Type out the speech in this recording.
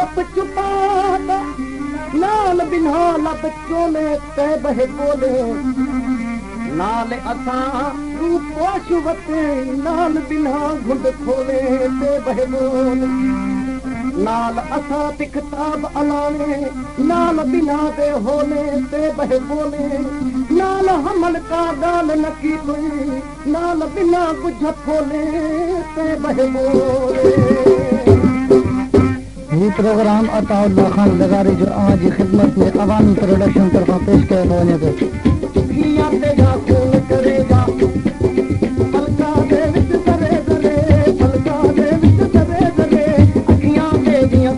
चुप चुपाता नाल बिना लब चोले ते बहे बोले नाल असां रूपोश वते नाल बिना घुंड खोले ते बहे बोले नाल असां ते किताब अलाने नाल बिना दे होले ते बहे बोले नाल हमल का गाल न की कोई नाल बिना कुछ खोले ते बहे बोले। ये प्रोग्राम अताउल्लाह खान लगारी जो आज की खिदमत में अवामी प्रोडक्शन तरफा पेश किया वञे थो। करेगा पलका दे विच दरे दरे पलका दे विच दरे दरे अखियां दे दियां